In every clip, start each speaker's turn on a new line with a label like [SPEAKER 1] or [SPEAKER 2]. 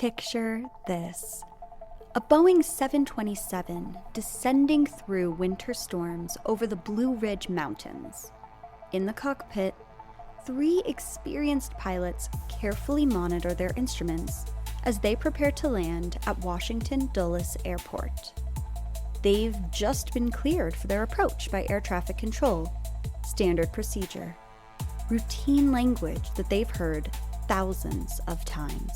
[SPEAKER 1] Picture this. A Boeing 727 descending through winter storms over the Blue Ridge Mountains. In the cockpit, 3 experienced pilots carefully monitor their instruments as they prepare to land at Washington Dulles Airport. They've just been cleared for their approach by air traffic control. Standard procedure. Routine language that they've heard thousands of times.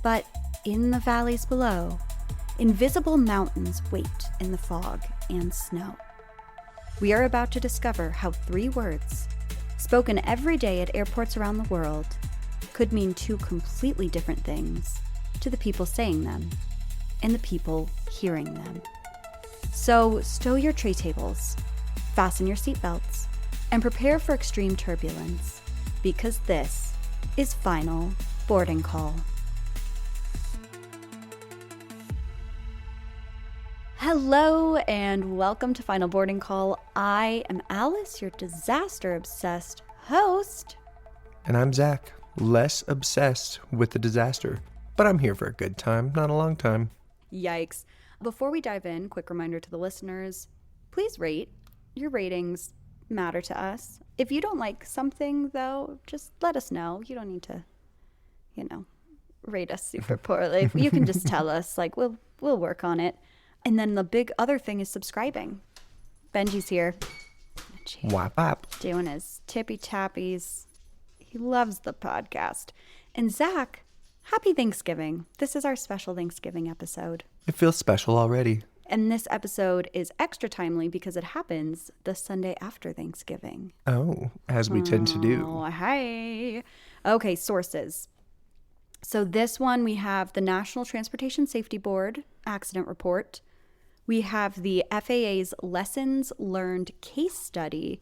[SPEAKER 1] But in the valleys below, invisible mountains wait in the fog and snow. We are about to discover how 3 words, spoken every day at airports around the world, could mean 2 completely different things to the people saying them and the people hearing them. So stow your tray tables, fasten your seatbelts, and prepare for extreme turbulence, because this is Final Boarding Call. Hello and welcome to Final Boarding Call. I am Alice, your disaster-obsessed host.
[SPEAKER 2] And I'm Zach, less obsessed with the disaster. But I'm here for a good time, not a long time.
[SPEAKER 1] Yikes. Before we dive in, quick reminder to the listeners, please rate. Your ratings matter to us. If you don't like something, though, just let us know. You don't need to, rate us super poorly. You can just tell us, we'll work on it. And then the big other thing is subscribing. Benji's here.
[SPEAKER 2] Wap wap.
[SPEAKER 1] Doing his tippy tappies. He loves the podcast. And Zach, happy Thanksgiving. This is our special Thanksgiving episode.
[SPEAKER 2] It feels special already.
[SPEAKER 1] And this episode is extra timely because it happens the Sunday after Thanksgiving.
[SPEAKER 2] Oh, as we tend to do.
[SPEAKER 1] Oh, hi. Okay, sources. So this one, we have the National Transportation Safety Board accident report. We have the FAA's Lessons Learned case study.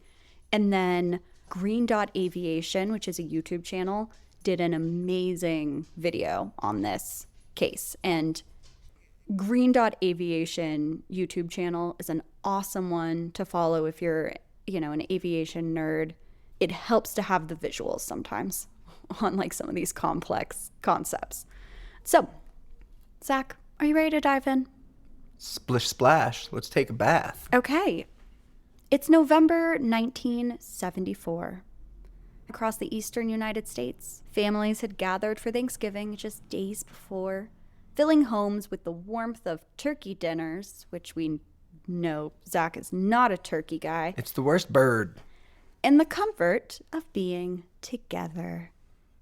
[SPEAKER 1] And then Green Dot Aviation, which is a YouTube channel, did an amazing video on this case. And Green Dot Aviation YouTube channel is an awesome one to follow if you're, an aviation nerd. It helps to have the visuals sometimes on some of these complex concepts. So, Zach, are you ready to dive in?
[SPEAKER 2] Splish splash. Let's take a bath.
[SPEAKER 1] Okay. It's November 1974. Across the eastern United States, families had gathered for Thanksgiving just days before, filling homes with the warmth of turkey dinners, which we know Zach is not a turkey guy.
[SPEAKER 2] It's the worst bird.
[SPEAKER 1] And the comfort of being together.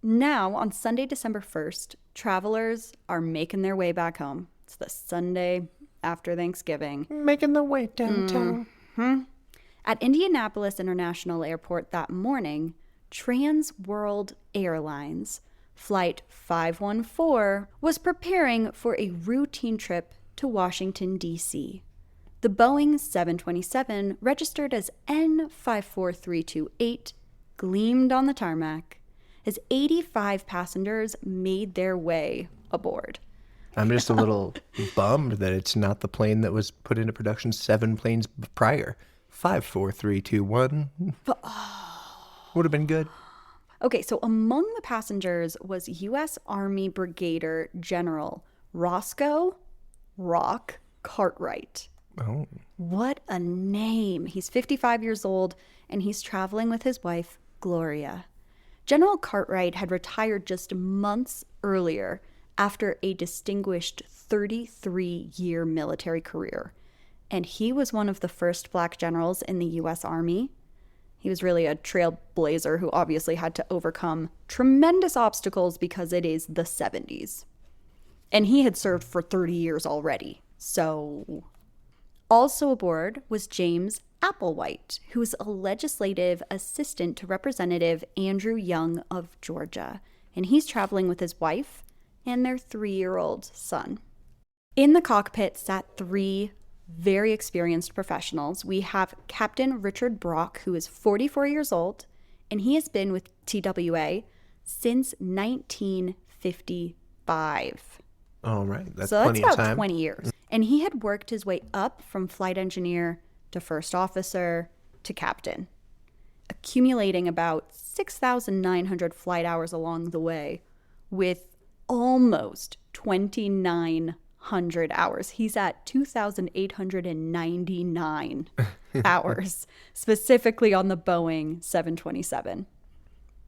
[SPEAKER 1] Now, on Sunday, December 1st, travelers are making their way back home. It's the Sunday after Thanksgiving.
[SPEAKER 2] Making their way downtown.
[SPEAKER 1] Mm-hmm. At Indianapolis International Airport that morning, Trans World Airlines Flight 514 was preparing for a routine trip to Washington, D.C. The Boeing 727, registered as N54328, gleamed on the tarmac as 85 passengers made their way aboard.
[SPEAKER 2] I'm just a little bummed that it's not the plane that was put into production 7 planes prior. 54321. Would have been good.
[SPEAKER 1] Okay, so among the passengers was U.S. Army Brigadier General Roscoe Rock Cartwright.
[SPEAKER 2] Oh.
[SPEAKER 1] What a name. He's 55 years old, and he's traveling with his wife, Gloria. General Cartwright had retired just months earlier after a distinguished 33-year military career. And he was one of the first black generals in the U.S. Army. He was really a trailblazer who obviously had to overcome tremendous obstacles because it is the 70s. And he had served for 30 years already. So, also aboard was James Applewhite, who is a legislative assistant to Representative Andrew Young of Georgia. And he's traveling with his wife and their 3-year-old son. In the cockpit sat 3 very experienced professionals. We have Captain Richard Brock, who is 44 years old, and he has been with TWA since 1955.
[SPEAKER 2] All right, that's
[SPEAKER 1] so
[SPEAKER 2] plenty
[SPEAKER 1] that's
[SPEAKER 2] of time.
[SPEAKER 1] About 20 years. And he had worked his way up from flight engineer to first officer to captain, accumulating about 6,900 flight hours along the way, with almost 2,900 hours. He's at 2,899 hours, specifically on the Boeing 727.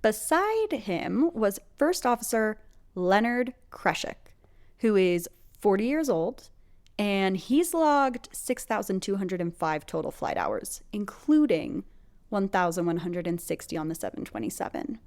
[SPEAKER 1] Beside him was First Officer Leonard Kreshik, who is 40 years old, and he's logged 6,205 total flight hours, including 1,160 on the 727.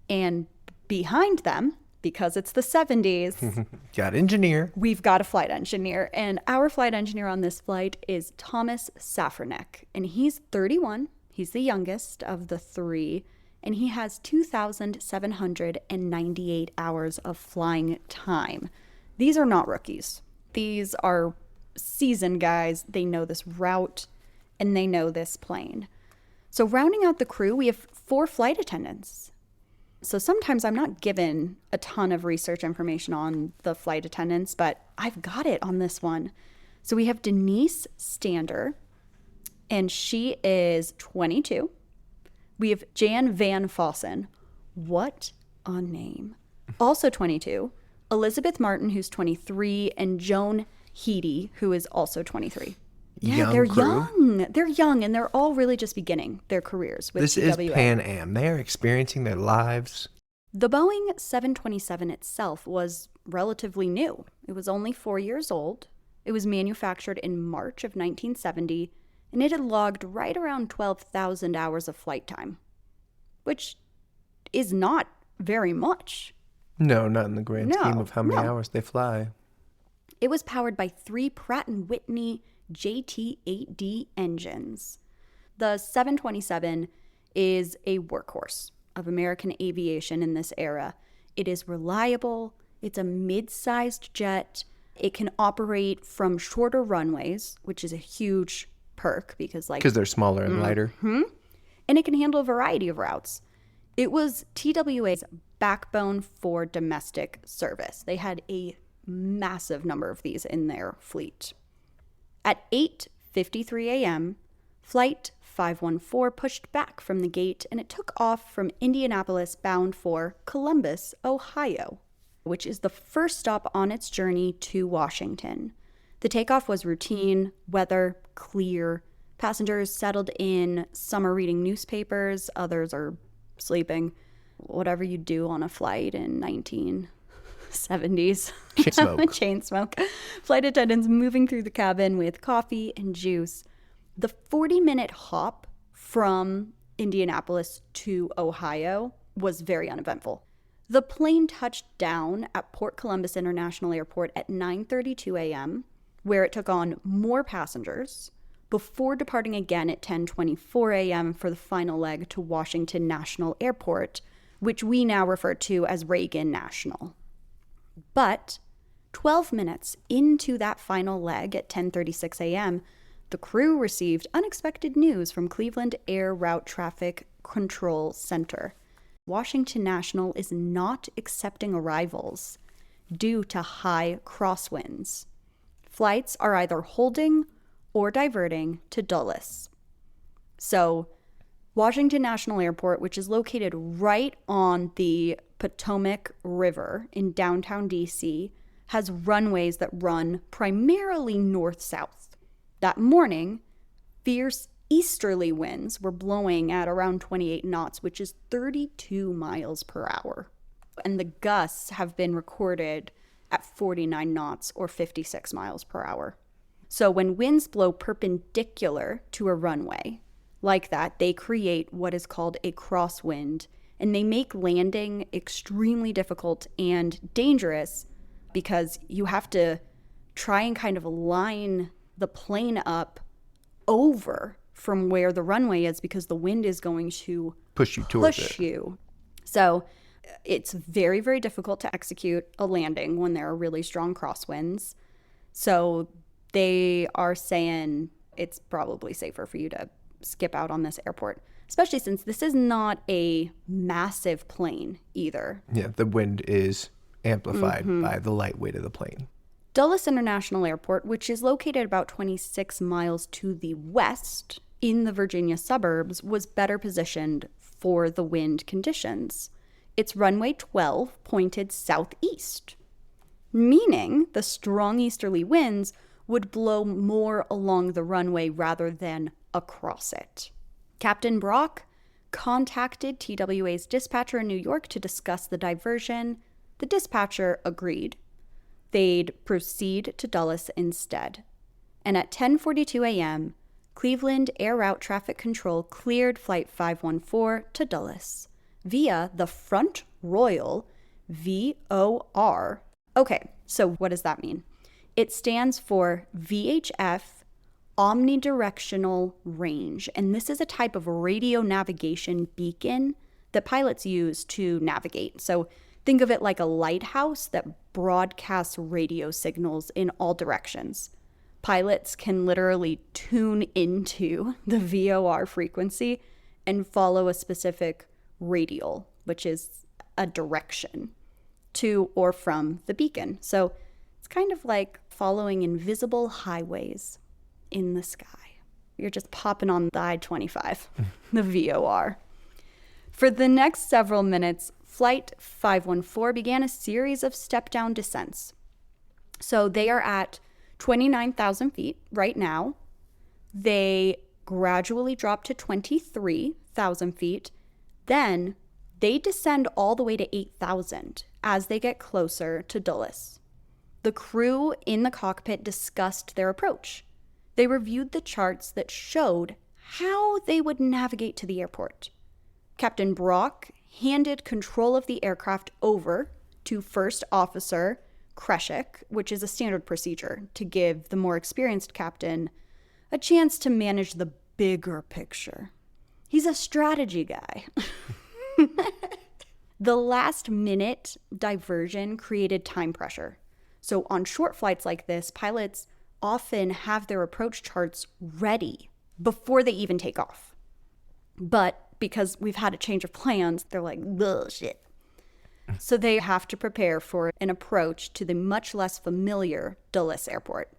[SPEAKER 1] And behind them, because it's the 70s,
[SPEAKER 2] got engineer.
[SPEAKER 1] We've got a flight engineer. And our flight engineer on this flight is Thomas Safranek. And he's 31. He's the youngest of the three. And he has 2,798 hours of flying time. These are not rookies. These are seasoned guys. They know this route and they know this plane. So rounding out the crew, we have 4 flight attendants. So sometimes I'm not given a ton of research information on the flight attendants, but I've got it on this one. So we have Denise Stander, and she is 22. We have Jan Van Fossen. What a name. Also 22. Elizabeth Martin, who's 23, and Joan Heedy, who is also 23. Yeah, they're young. They're young, and they're all really just beginning their careers with TWA.
[SPEAKER 2] This is Pan Am. They are experiencing their lives.
[SPEAKER 1] The Boeing 727 itself was relatively new. It was only 4 years old. It was manufactured in March of 1970, and it had logged right around 12,000 hours of flight time, which is not very much.
[SPEAKER 2] No, not in the grand scheme of how many hours they fly.
[SPEAKER 1] It was powered by 3 Pratt & Whitney JT8D engines. The 727 is a workhorse of American aviation in this era. It is reliable. It's a mid-sized jet. It can operate from shorter runways, which is a huge perk because
[SPEAKER 2] they're smaller and lighter.
[SPEAKER 1] And it can handle a variety of routes. It was TWA's backbone for domestic service. They had a massive number of these in their fleet. At 8:53 a.m., Flight 514 pushed back from the gate and it took off from Indianapolis bound for Columbus, Ohio, which is the first stop on its journey to Washington. The takeoff was routine, weather clear. Passengers settled in. Some are reading newspapers, others are sleeping. Whatever you do on a flight in 1970s.
[SPEAKER 2] Chain smoke.
[SPEAKER 1] Chain smoke. Flight attendants moving through the cabin with coffee and juice. The 40-minute hop from Indianapolis to Ohio was very uneventful. The plane touched down at Port Columbus International Airport at 9:32 a.m., where it took on more passengers before departing again at 10:24 a.m. for the final leg to Washington National Airport, which we now refer to as Reagan National. But 12 minutes into that final leg at 10:36 a.m., the crew received unexpected news from Cleveland Air Route Traffic Control Center. Washington National is not accepting arrivals due to high crosswinds. Flights are either holding or diverting to Dulles. So, Washington National Airport, which is located right on the Potomac River in downtown D.C., has runways that run primarily north-south. That morning, fierce easterly winds were blowing at around 28 knots, which is 32 miles per hour. And the gusts have been recorded at 49 knots or 56 miles per hour. So when winds blow perpendicular to a runway like that, they create what is called a crosswind, and they make landing extremely difficult and dangerous because you have to try and kind of line the plane up over from where the runway is because the wind is going to
[SPEAKER 2] push you towards it.
[SPEAKER 1] So it's very, very difficult to execute a landing when there are really strong crosswinds. So they are saying it's probably safer for you to skip out on this airport, especially since this is not a massive plane either.
[SPEAKER 2] Yeah, the wind is amplified by the light weight of the plane.
[SPEAKER 1] Dulles International Airport, which is located about 26 miles to the west in the Virginia suburbs, was better positioned for the wind conditions. its runway 12 pointed southeast, meaning the strong easterly winds would blow more along the runway rather than across it. Captain Brock contacted TWA's dispatcher in New York to discuss the diversion. The dispatcher agreed. They'd proceed to Dulles instead. And at 10:42 a.m., Cleveland Air Route Traffic Control cleared Flight 514 to Dulles via the Front Royal VOR. Okay, so what does that mean? It stands for VHF Omnidirectional Range, and this is a type of radio navigation beacon that pilots use to navigate. So think of it like a lighthouse that broadcasts radio signals in all directions. Pilots can literally tune into the VOR frequency and follow a specific radial, which is a direction, to or from the beacon. So it's kind of like following invisible highways in the sky. You're just popping on the I-25, the VOR. For the next several minutes, Flight 514 began a series of step-down descents. So they are at 29,000 feet right now. They gradually drop to 23,000 feet. Then they descend all the way to 8,000 as they get closer to Dulles. The crew in the cockpit discussed their approach. They reviewed the charts that showed how they would navigate to the airport. Captain Brock handed control of the aircraft over to First Officer Kreshik, which is a standard procedure to give the more experienced captain a chance to manage the bigger picture. He's a strategy guy. The last minute diversion created time pressure. So on short flights like this, pilots often have their approach charts ready before they even take off. But because we've had a change of plans, they're like, bullshit. So they have to prepare for an approach to the much less familiar Dulles Airport.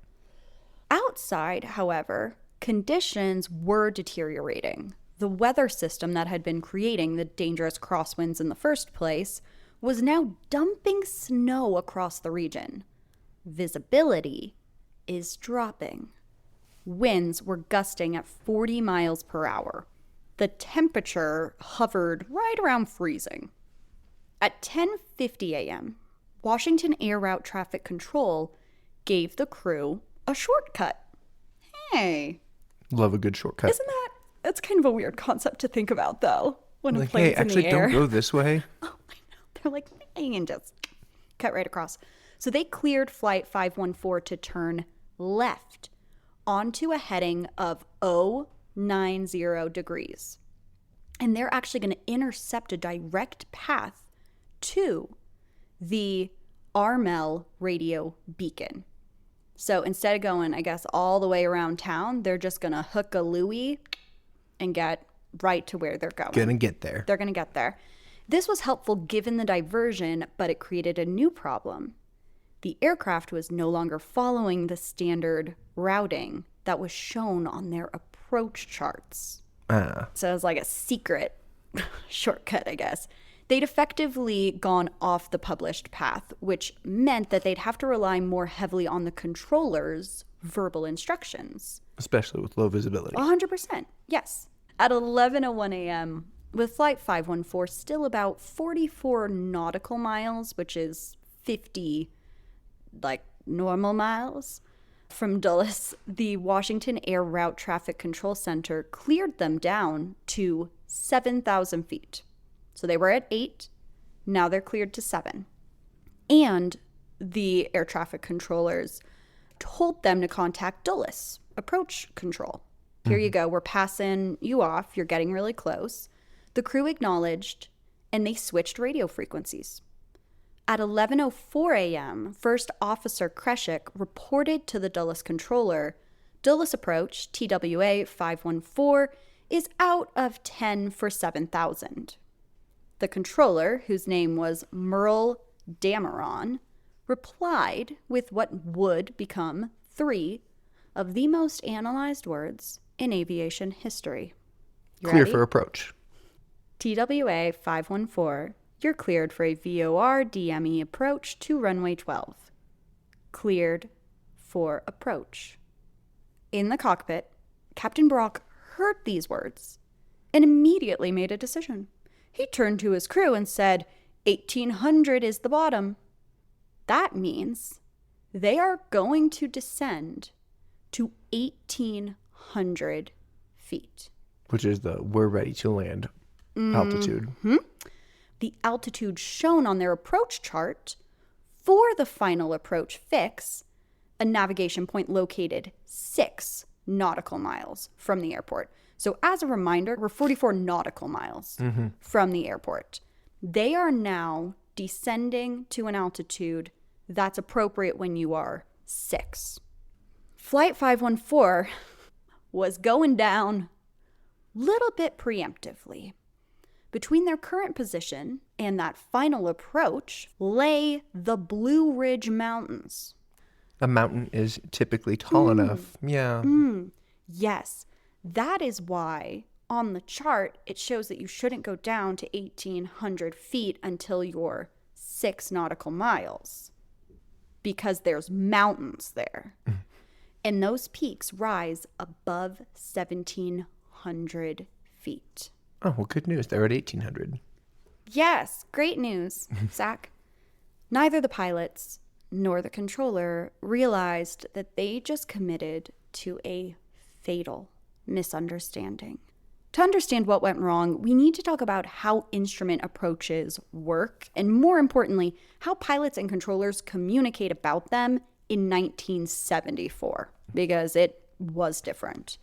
[SPEAKER 1] Outside, however, conditions were deteriorating. The weather system that had been creating the dangerous crosswinds in the first place was now dumping snow across the region. Visibility is dropping. Winds were gusting at 40 miles per hour. The temperature hovered right around freezing. At 10:50 a.m., Washington Air Route Traffic Control gave the crew a shortcut. Hey.
[SPEAKER 2] Love a good shortcut.
[SPEAKER 1] That's kind of a weird concept to think about, though, when a
[SPEAKER 2] like,
[SPEAKER 1] plane's
[SPEAKER 2] hey, actually,
[SPEAKER 1] in the air.
[SPEAKER 2] don't go this way.
[SPEAKER 1] Oh, I know. They're like, and just cut right across. So they cleared Flight 514 to turn left onto a heading of 090 degrees. And they're actually going to intercept a direct path to the Armel radio beacon. So instead of going, I guess, all the way around town, they're just going to hook a Louis and get right to where they're going.
[SPEAKER 2] Gonna get there.
[SPEAKER 1] They're going to get there. This was helpful given the diversion, but it created a new problem. The aircraft was no longer following the standard routing that was shown on their approach charts. So it was like a secret shortcut, I guess. They'd effectively gone off the published path, which meant that they'd have to rely more heavily on the controller's verbal instructions.
[SPEAKER 2] Especially with low visibility.
[SPEAKER 1] 100%, yes. At 11:01 a.m., with Flight 514 still about 44 nautical miles, which is 50, normal miles, from Dulles, the Washington Air Route Traffic Control Center cleared them down to 7,000 feet. So they were at 8, now they're cleared to 7. And the air traffic controllers told them to contact Dulles approach control. Here you go, we're passing you off, you're getting really close. The crew acknowledged, and they switched radio frequencies. At 11:04 a.m., First Officer Kreshik reported to the Dulles controller, Dulles approach, TWA 514, is out of 10 for 7,000. The controller, whose name was Merle Dameron, replied with what would become 3 of the most analyzed words in aviation history. You
[SPEAKER 2] Clear
[SPEAKER 1] ready?
[SPEAKER 2] for approach.
[SPEAKER 1] TWA 514 You're cleared for a VOR DME approach to runway 12. Cleared for approach. In the cockpit, Captain Brock heard these words and immediately made a decision. He turned to his crew and said, 1800 is the bottom. That means they are going to descend to 1800 feet.
[SPEAKER 2] Which is the we're ready to land altitude.
[SPEAKER 1] The altitude shown on their approach chart for the final approach fix, a navigation point located 6 nautical miles from the airport. So as a reminder, we're 44 nautical miles from the airport. They are now descending to an altitude that's appropriate when you are 6. Flight 514 was going down a little bit preemptively. Between their current position and that final approach lay the Blue Ridge Mountains.
[SPEAKER 2] A mountain is typically tall enough. Yeah.
[SPEAKER 1] Yes, that is why on the chart it shows that you shouldn't go down to 1800 feet until you're 6 nautical miles. Because there's mountains there. And those peaks rise above 1700 feet.
[SPEAKER 2] Oh, well, good news. They're at 1800.
[SPEAKER 1] Yes, great news, Zach. Neither the pilots nor the controller realized that they just committed to a fatal misunderstanding. To understand what went wrong, we need to talk about how instrument approaches work, and more importantly, how pilots and controllers communicate about them in 1974, because it was different.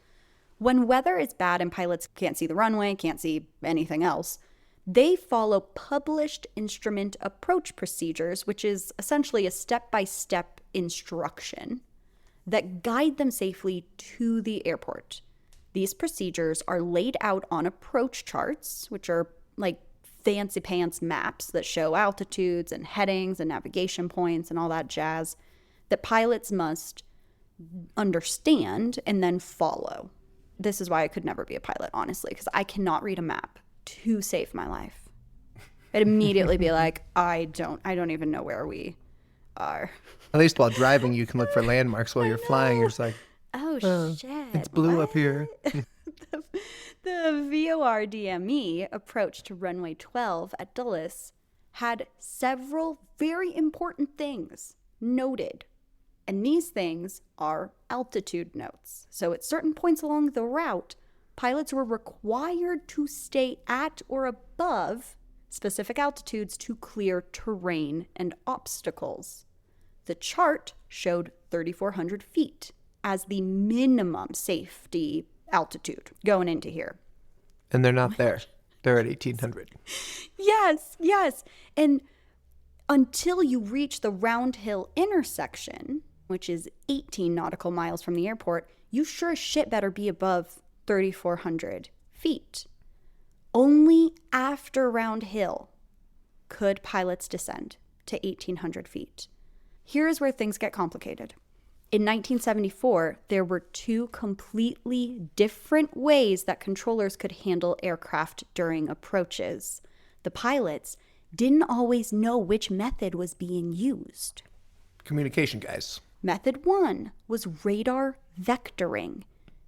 [SPEAKER 1] When weather is bad and pilots can't see the runway, can't see anything else, they follow published instrument approach procedures, which is essentially a step-by-step instruction that guide them safely to the airport. These procedures are laid out on approach charts, which are like fancy pants maps that show altitudes and headings and navigation points and all that jazz that pilots must understand and then follow. This is why I could never be a pilot, honestly, because I cannot read a map to save my life. I'd immediately be like, I don't even know where we are.
[SPEAKER 2] At least while driving, you can look for landmarks. While you're flying, you're just like,
[SPEAKER 1] oh shit.
[SPEAKER 2] It's blue up here.
[SPEAKER 1] The VOR DME approach to runway 12 at Dulles had several very important things noted. And these things are altitude notes. So at certain points along the route, pilots were required to stay at or above specific altitudes to clear terrain and obstacles. The chart showed 3,400 feet as the minimum safety altitude going into here.
[SPEAKER 2] And they're not there. They're at 1800.
[SPEAKER 1] Yes. And until you reach the Round Hill intersection, which is 18 nautical miles from the airport, you sure as shit better be above 3,400 feet. Only after Round Hill could pilots descend to 1,800 feet. Here's where things get complicated. In 1974, there were 2 completely different ways that controllers could handle aircraft during approaches. The pilots didn't always know which method was being used.
[SPEAKER 2] Communication, guys.
[SPEAKER 1] Method 1 was radar vectoring.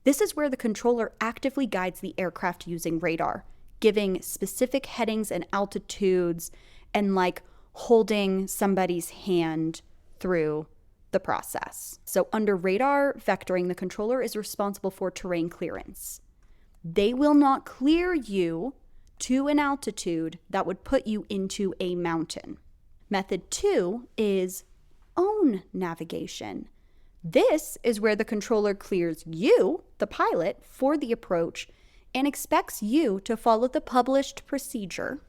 [SPEAKER 1] This is where the controller actively guides the aircraft using radar, giving specific headings and altitudes and like holding somebody's hand through the process. So under radar vectoring, the controller is responsible for terrain clearance. They will not clear you to an altitude that would put you into a mountain. Method 2 is own navigation. This is where the controller clears you, the pilot, for the approach and expects you to follow the published procedure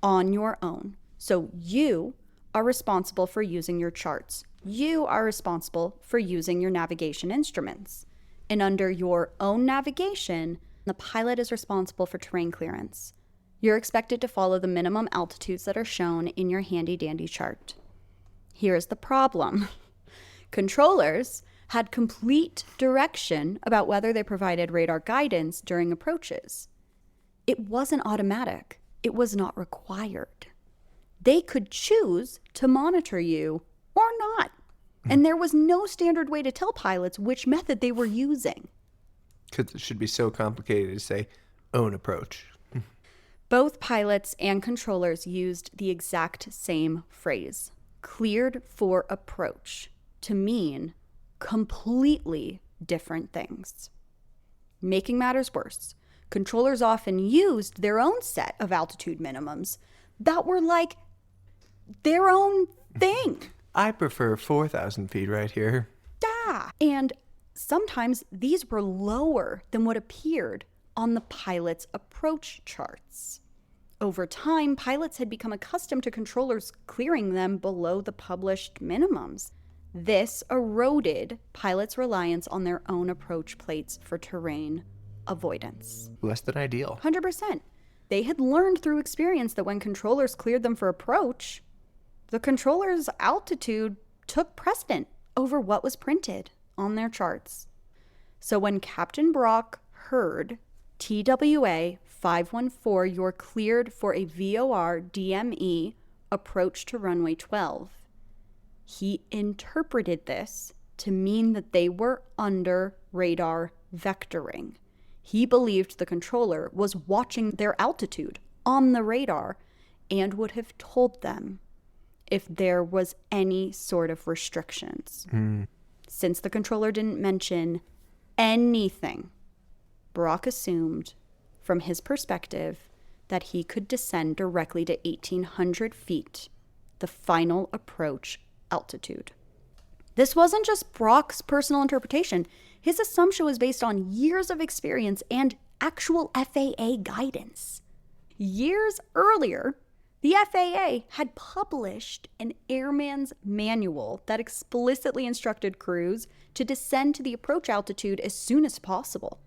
[SPEAKER 1] on your own. So you are responsible for using your charts. You are responsible for using your navigation instruments. And under your own navigation, the pilot is responsible for terrain clearance. You're expected to follow the minimum altitudes that are shown in your handy-dandy chart. Here's the problem. Controllers had complete direction about whether they provided radar guidance during approaches. It wasn't automatic. it was not required. They could choose to monitor you or not. And there was no standard way to tell pilots which method they were using.
[SPEAKER 2] Because it should be so complicated to say, own approach.
[SPEAKER 1] Both pilots and controllers used the exact same phrase, cleared for approach, to mean completely different things. Making matters worse, controllers often used their own set of altitude minimums that were like their own thing.
[SPEAKER 2] I prefer 4,000 feet right here.
[SPEAKER 1] And sometimes these were lower than what appeared on the pilot's approach charts. Over time, pilots had become accustomed to controllers clearing them below the published minimums. This eroded pilots' reliance on their own approach plates for terrain avoidance.
[SPEAKER 2] Less than ideal.
[SPEAKER 1] 100%. They had learned through experience that when controllers cleared them for approach, the controller's altitude took precedent over what was printed on their charts. So when Captain Brock heard TWA 514, you're cleared for a VOR DME approach to runway 12, he interpreted this to mean that they were under radar vectoring. He believed the controller was watching their altitude on the radar and would have told them if there was any sort of restrictions. Since the controller didn't mention anything, Brock assumed, from his perspective, that he could descend directly to 1,800 feet, the final approach altitude. This wasn't just Brock's personal interpretation. His assumption was based on years of experience and actual FAA guidance. Years earlier, the FAA had published an airman's manual that explicitly instructed crews to descend to the approach altitude as soon as possible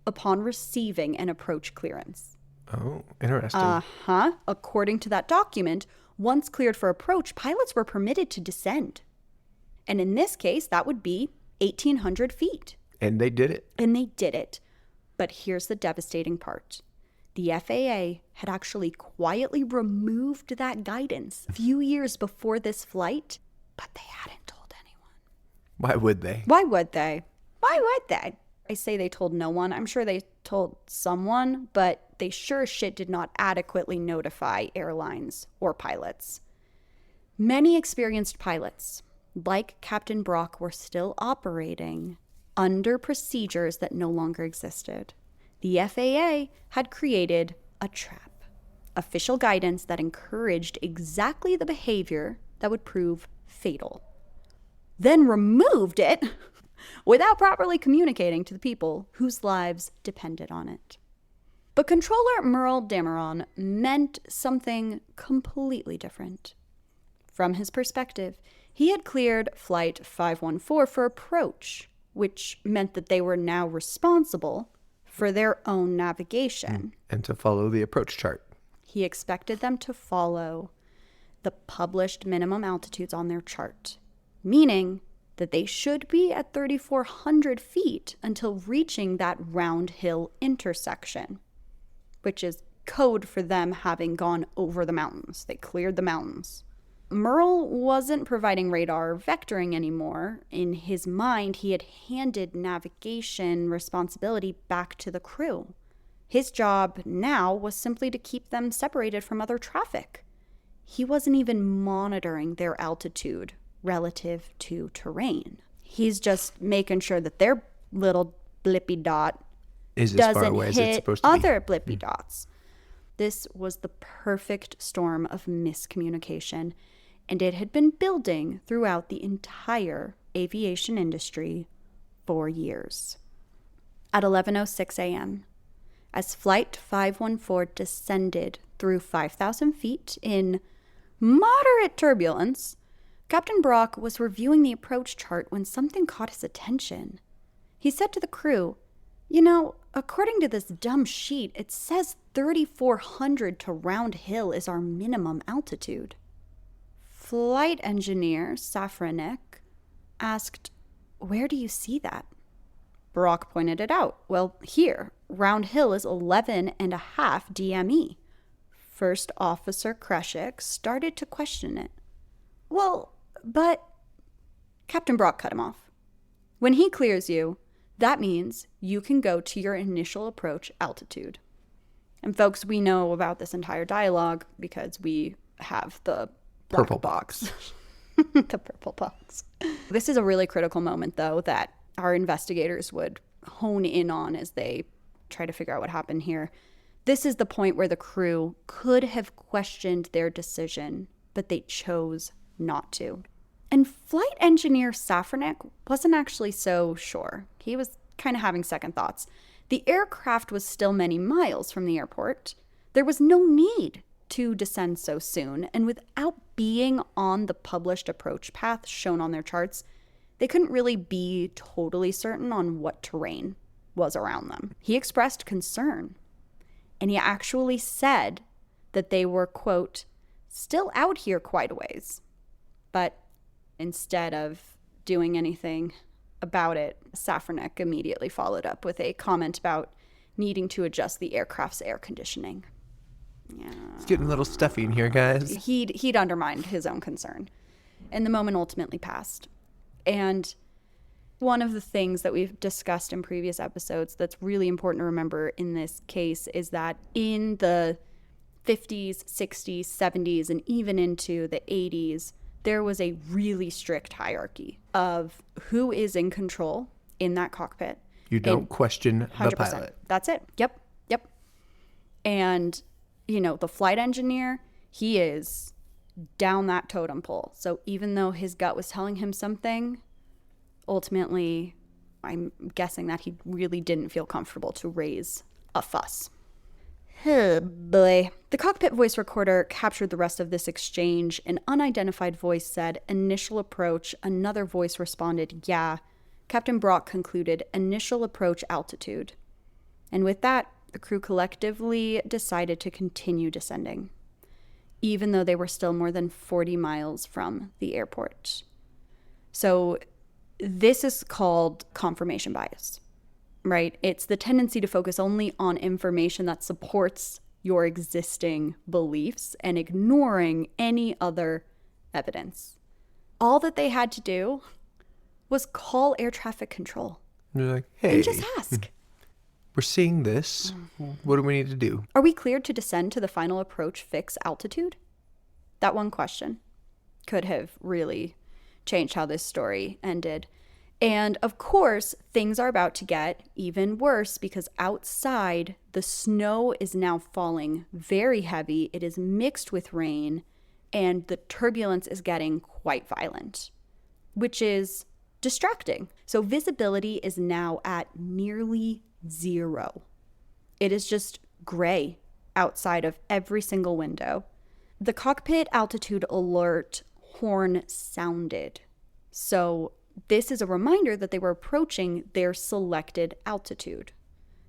[SPEAKER 1] upon receiving an approach clearance.
[SPEAKER 2] Oh, interesting.
[SPEAKER 1] According to that document, once cleared for approach, pilots were permitted to descend. And in this case, that would be 1,800 feet.
[SPEAKER 2] And they did it.
[SPEAKER 1] But here's the devastating part. The FAA had actually quietly removed that guidance a few years before this flight, but they hadn't told anyone.
[SPEAKER 2] Why would they?
[SPEAKER 1] I say they told no one. I'm sure they told someone, but they sure as shit did not adequately notify airlines or pilots. Many experienced pilots, like Captain Brock, were still operating under procedures that no longer existed. The FAA had created a trap, official guidance that encouraged exactly the behavior that would prove fatal, then removed it without properly communicating to the people whose lives depended on it. But Controller Merle Dameron meant something completely different. From his perspective, he had cleared Flight 514 for approach, which meant that they were now responsible for their own navigation.
[SPEAKER 2] And to follow the approach chart.
[SPEAKER 1] He expected them to follow the published minimum altitudes on their chart, meaning that they should be at 3,400 feet until reaching that round hill intersection, which is code for them having gone over the mountains. They cleared the mountains. Merle wasn't providing radar vectoring anymore. In his mind, he had handed navigation responsibility back to the crew. His job now was simply to keep them separated from other traffic. He wasn't even monitoring their altitude relative to terrain. He's just making sure that their little blippy dot doesn't hit other blippy dots. This was the perfect storm of miscommunication, and it had been building throughout the entire aviation industry for years. At 11:06 a.m., as Flight 514 descended through 5,000 feet in moderate turbulence, Captain Brock was reviewing the approach chart when something caught his attention. He said to the crew, according to this dumb sheet, it says 3,400 to Round Hill is our minimum altitude. Flight engineer Safranek asked, "Where do you see that?" Brock pointed it out. "Well, here, Round Hill is 11.5 DME. First Officer Kreshik started to question it. Well, but Captain Brock cut him off. When he clears you, that means you can go to your initial approach altitude. And folks, we know about this entire dialogue because we have the
[SPEAKER 2] Purple box.
[SPEAKER 1] The purple box. This is a really critical moment, though, that our investigators would hone in on as they try to figure out what happened here. This is the point where the crew could have questioned their decision, but they chose not to. And flight engineer Safranek wasn't actually so sure. He was kind of having second thoughts. The aircraft was still many miles from the airport. There was no need to descend so soon, and without being on the published approach path shown on their charts, they couldn't really be totally certain on what terrain was around them. He expressed concern, and he actually said that they were, quote, still out here quite a ways. But instead of doing anything about it, Safranek immediately followed up with a comment about needing to adjust the aircraft's air conditioning. Yeah.
[SPEAKER 2] It's getting a little stuffy in here, guys.
[SPEAKER 1] He'd undermined his own concern. And the moment ultimately passed. And one of the things that we've discussed in previous episodes that's really important to remember in this case is that in the 50s, 60s, 70s, and even into the 80s, there was a really strict hierarchy of who is in control in that cockpit.
[SPEAKER 2] You don't question
[SPEAKER 1] 100%.
[SPEAKER 2] the pilot.
[SPEAKER 1] That's it. Yep. And, the flight engineer, he is down that totem pole. So even though his gut was telling him something, ultimately, I'm guessing that he really didn't feel comfortable to raise a fuss. Oh boy. The cockpit voice recorder captured the rest of this exchange. An unidentified voice said, initial approach. Another voice responded, yeah. Captain Brock concluded, initial approach altitude. And with that, the crew collectively decided to continue descending, even though they were still more than 40 miles from the airport. So this is called confirmation bias, right? It's the tendency to focus only on information that supports your existing beliefs and ignoring any other evidence. All that they had to do was call air traffic control.
[SPEAKER 2] You're like, hey,
[SPEAKER 1] and just ask.
[SPEAKER 2] We're seeing this. What do we need to do?
[SPEAKER 1] Are we cleared to descend to the final approach fix altitude? That one question could have really changed how this story ended. And of course, things are about to get even worse because outside, the snow is now falling very heavy. It is mixed with rain, and the turbulence is getting quite violent, which is distracting. So visibility is now at nearly zero. It is just gray outside of every single window. The cockpit altitude alert horn sounded. So this is a reminder that they were approaching their selected altitude.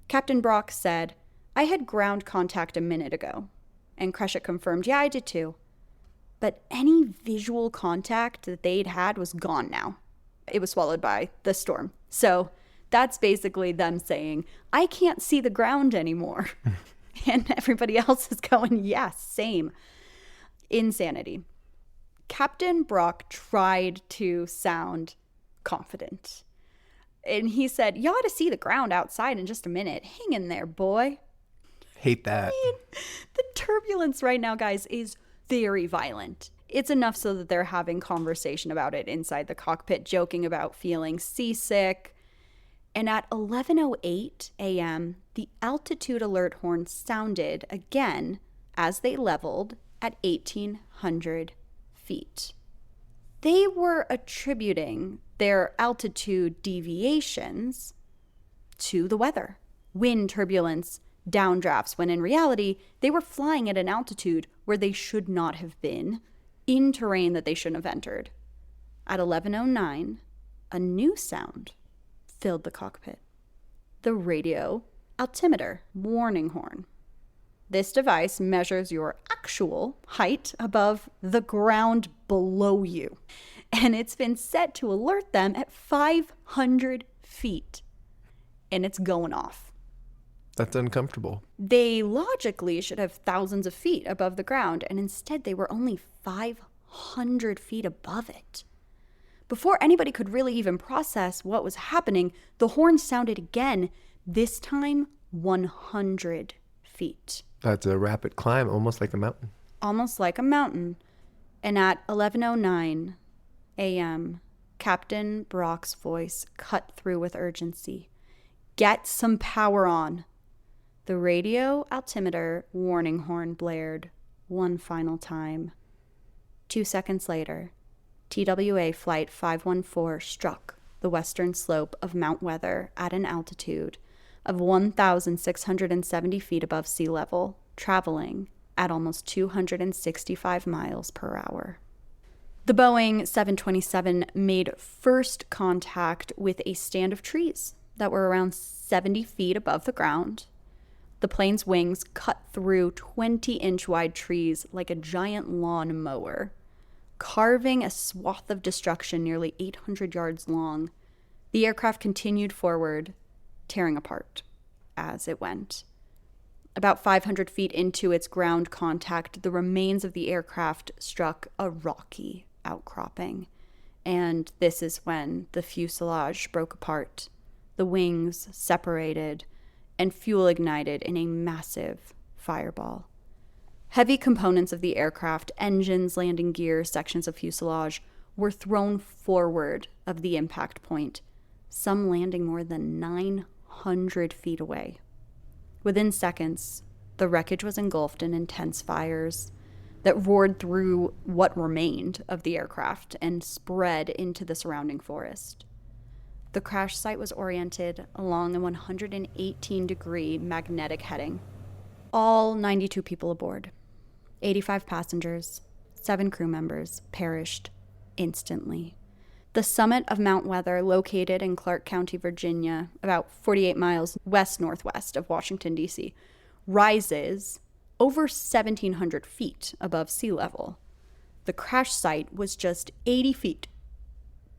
[SPEAKER 1] Captain Brock said, I had ground contact a minute ago. And Kreshik confirmed, yeah, I did too. But any visual contact that they'd had was gone now. It was swallowed by the storm. So that's basically them saying, I can't see the ground anymore. And everybody else is going, yes, same. Insanity. Captain Brock tried to sound confident. And he said, you ought to see the ground outside in just a minute. Hang in there, boy.
[SPEAKER 2] Hate that.
[SPEAKER 1] I mean, the turbulence right now, guys, is very violent. It's enough so that they're having conversation about it inside the cockpit, joking about feeling seasick. And at 11:08 a.m., the altitude alert horn sounded again as they leveled at 1,800 feet. They were attributing their altitude deviations to the weather, wind turbulence, downdrafts, when in reality, they were flying at an altitude where they should not have been, in terrain that they shouldn't have entered. At 11:09, a new sound filled the cockpit. The radio altimeter warning horn. This device measures your actual height above the ground below you, and it's been set to alert them at 500 feet, and it's going off.
[SPEAKER 2] That's uncomfortable.
[SPEAKER 1] They logically should have thousands of feet above the ground, and instead they were only 500 feet above it. Before anybody could really even process what was happening, the horn sounded again, this time 100 feet.
[SPEAKER 2] That's a rapid climb, almost like a mountain.
[SPEAKER 1] Almost like a mountain. And at 11:09 a.m., Captain Brock's voice cut through with urgency. Get some power on. The radio altimeter warning horn blared one final time. 2 seconds later, TWA Flight 514 struck the western slope of Mount Weather at an altitude of 1,670 feet above sea level, traveling at almost 265 miles per hour. The Boeing 727 made first contact with a stand of trees that were around 70 feet above the ground. The plane's wings cut through 20-inch wide trees like a giant lawn mower, carving a swath of destruction nearly 800 yards long. The aircraft continued forward, tearing apart as it went. About 500 feet into its ground contact, the remains of the aircraft struck a rocky outcropping, and this is when the fuselage broke apart, the wings separated, and fuel ignited in a massive fireball. Heavy components of the aircraft, engines, landing gear, sections of fuselage, were thrown forward of the impact point, some landing more than 900 feet away. Within seconds, the wreckage was engulfed in intense fires that roared through what remained of the aircraft and spread into the surrounding forest. The crash site was oriented along a 118-degree magnetic heading. All 92 people aboard, 85 passengers, 7 crew members, perished instantly. The summit of Mount Weather, located in Clark County, Virginia, about 48 miles west-northwest of Washington, D.C., rises over 1,700 feet above sea level. The crash site was just 80 feet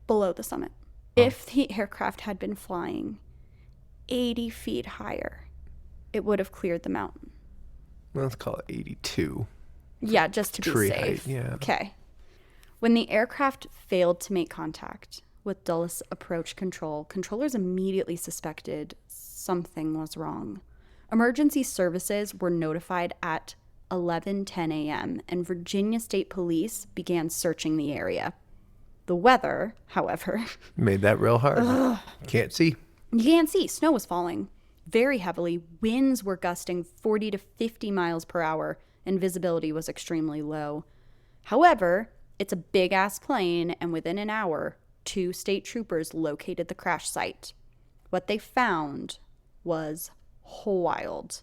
[SPEAKER 1] below the summit. If the aircraft had been flying 80 feet higher, it would have cleared the mountain.
[SPEAKER 2] Let's call it 82.
[SPEAKER 1] Yeah, just to be
[SPEAKER 2] Tree
[SPEAKER 1] safe.
[SPEAKER 2] height, yeah.
[SPEAKER 1] Okay. When the aircraft failed to make contact with Dulles approach control, controllers immediately suspected something was wrong. Emergency services were notified at 11:10 a.m., and Virginia State Police began searching the area. The weather, however,
[SPEAKER 2] Made that real hard. Can't see.
[SPEAKER 1] you can't see. Snow was falling very heavily. Winds were gusting 40 to 50 miles per hour, and visibility was extremely low. However, it's a big-ass plane, and within an hour, 2 state troopers located the crash site. What they found was wild.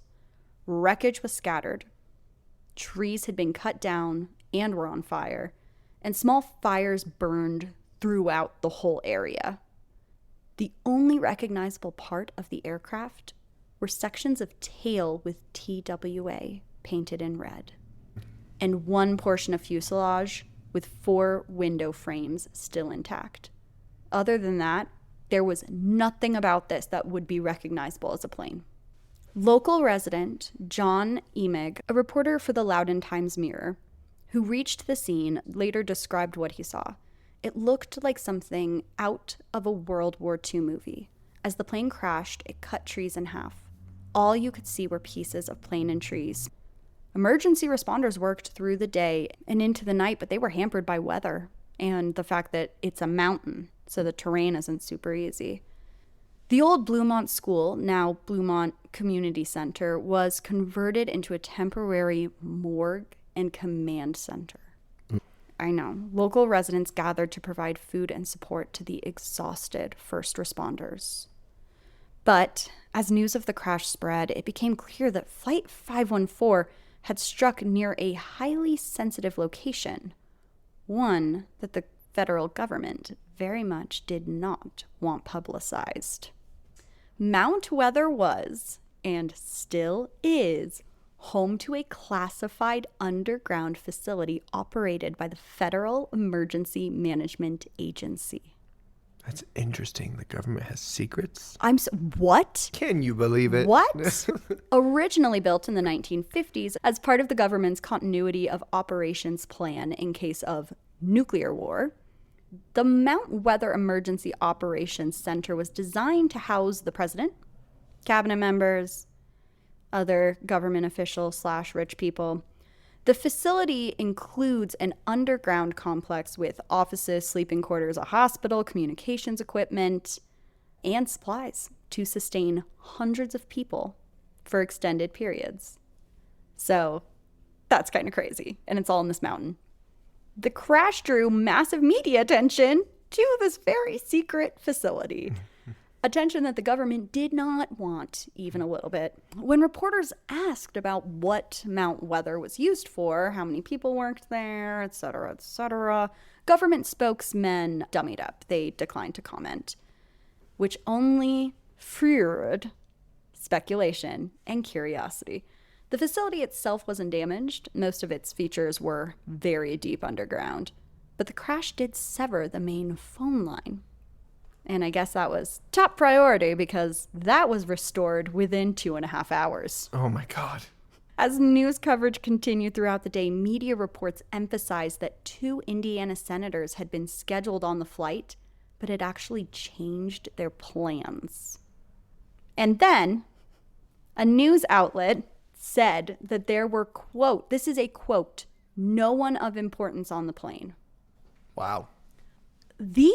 [SPEAKER 1] Wreckage was scattered. Trees had been cut down and were on fire, and small fires burned throughout the whole area. The only recognizable part of the aircraft were sections of tail with TWA painted in red, and one portion of fuselage with 4 window frames still intact. Other than that, there was nothing about this that would be recognizable as a plane. Local resident John Emig, a reporter for the Loudoun Times-Mirror, who reached the scene, later described what he saw. It looked like something out of a World War II movie. As the plane crashed, it cut trees in half. All you could see were pieces of plane and trees. Emergency responders worked through the day and into the night, but they were hampered by weather and the fact that it's a mountain, so the terrain isn't super easy. The old Bluemont School, now Bluemont Community Center, was converted into a temporary morgue and command center. I know. Local residents gathered to provide food and support to the exhausted first responders. But as news of the crash spread, it became clear that Flight 514 had struck near a highly sensitive location, one that the federal government very much did not want publicized. Mount Weather was, and still is, home to a classified underground facility operated by the Federal Emergency Management Agency.
[SPEAKER 2] That's interesting. The government has secrets?
[SPEAKER 1] What?
[SPEAKER 2] Can you believe it?
[SPEAKER 1] What? Originally built in the 1950s as part of the government's continuity of operations plan in case of nuclear war, the Mount Weather Emergency Operations Center was designed to house the president, cabinet members, other government officials / rich people. The facility includes an underground complex with offices, sleeping quarters, a hospital, communications equipment, and supplies to sustain hundreds of people for extended periods. So that's kind of crazy. And it's all in this mountain. The crash drew massive media attention to this very secret facility. Attention that the government did not want even a little bit. When reporters asked about what Mount Weather was used for, how many people worked there, etc., government spokesmen dummied up. They declined to comment, which only fueled speculation and curiosity. The facility itself wasn't damaged. Most of its features were very deep underground, but the crash did sever the main phone line. And I guess that was top priority because that was restored within 2.5 hours.
[SPEAKER 2] Oh my God.
[SPEAKER 1] As news coverage continued throughout the day, media reports emphasized that 2 Indiana senators had been scheduled on the flight, but had actually changed their plans. And then a news outlet said that there were, quote, this is a quote, no one of importance on the plane.
[SPEAKER 2] Wow.
[SPEAKER 1] The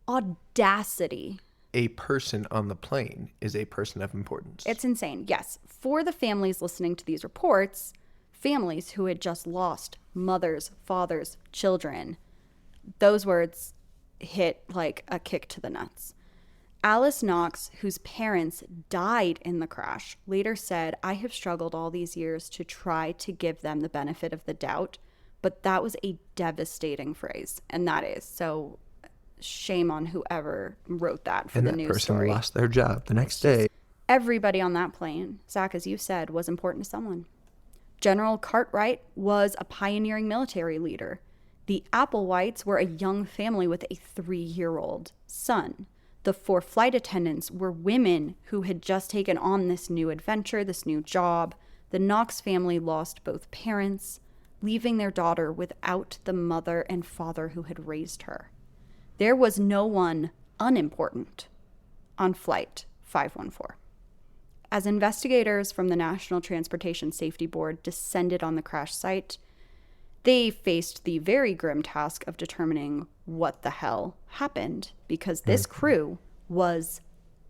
[SPEAKER 1] audacity.
[SPEAKER 2] A person on the plane is a person of importance.
[SPEAKER 1] It's insane. Yes. For the families listening to these reports, families who had just lost mothers, fathers, children, those words hit like a kick to the nuts. Alice Knox, whose parents died in the crash, later said, I have struggled all these years to try to give them the benefit of the doubt, but that was a devastating phrase. And that is. So shame on whoever wrote that for the news story.
[SPEAKER 2] And that person lost their job the next day.
[SPEAKER 1] Everybody on that plane, Zach, as you said, was important to someone. General Cartwright was a pioneering military leader. The Applewhites were a young family with a 3-year-old son. The 4 flight attendants were women who had just taken on this new adventure, this new job. The Knox family lost both parents, leaving their daughter without the mother and father who had raised her. There was no one unimportant on Flight 514. As investigators from the National Transportation Safety Board descended on the crash site, they faced the very grim task of determining what the hell happened, because this crew was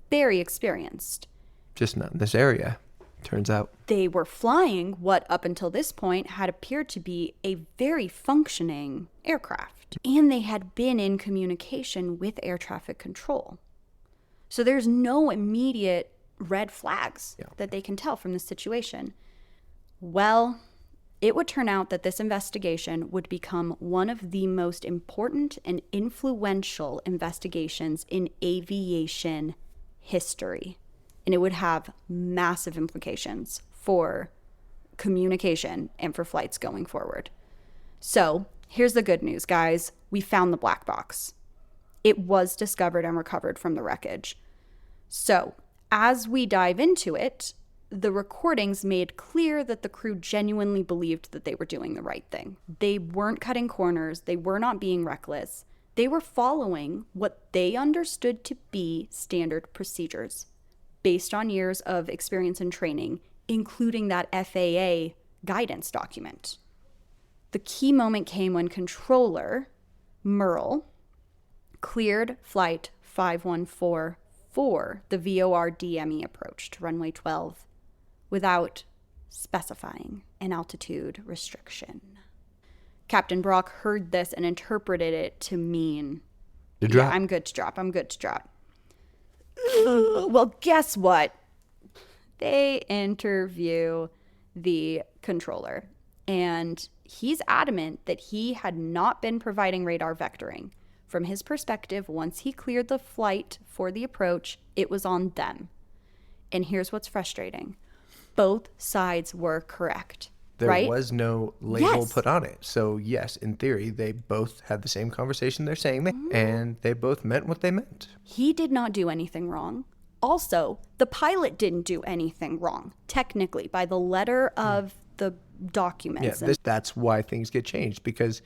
[SPEAKER 1] very experienced.
[SPEAKER 2] Just not in this area, turns out.
[SPEAKER 1] They were flying what up until this point had appeared to be a very functioning aircraft. And they had been in communication with air traffic control. So there's no immediate red flags that they can tell from this situation. Well, it would turn out that this investigation would become one of the most important and influential investigations in aviation history. And it would have massive implications for communication and for flights going forward. So here's the good news, guys. We found the black box. It was discovered and recovered from the wreckage. So as we dive into it, the recordings made clear that the crew genuinely believed that they were doing the right thing. They weren't cutting corners. They were not being reckless. They were following what they understood to be standard procedures based on years of experience and training, including that FAA guidance document. The key moment came when controller Merle cleared Flight 514 for the VOR DME approach to runway 12 without specifying an altitude restriction. Captain Brock heard this and interpreted it to mean,
[SPEAKER 2] drop.
[SPEAKER 1] I'm good to drop. Well, guess what? They interview the controller, and he's adamant that he had not been providing radar vectoring. From his perspective, once he cleared the flight for the approach, it was on them. And here's what's frustrating. Both sides were correct.
[SPEAKER 2] There was no label
[SPEAKER 1] Yes.
[SPEAKER 2] put on it. So, yes, in theory, they both had the same conversation they're saying, and they both meant what they meant.
[SPEAKER 1] He did not do anything wrong. Also, the pilot didn't do anything wrong, technically, by the letter of the documents.
[SPEAKER 2] Yeah, that's why things get changed, because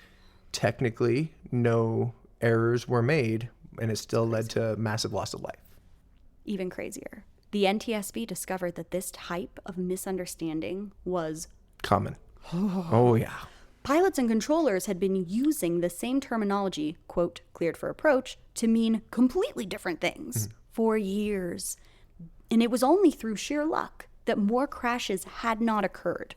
[SPEAKER 2] technically no errors were made, and it still led to massive loss of life.
[SPEAKER 1] Even crazier. The NTSB discovered that this type of misunderstanding was
[SPEAKER 2] common. Oh, yeah.
[SPEAKER 1] Pilots and controllers had been using the same terminology, quote, cleared for approach, to mean completely different things for years. And it was only through sheer luck that more crashes had not occurred.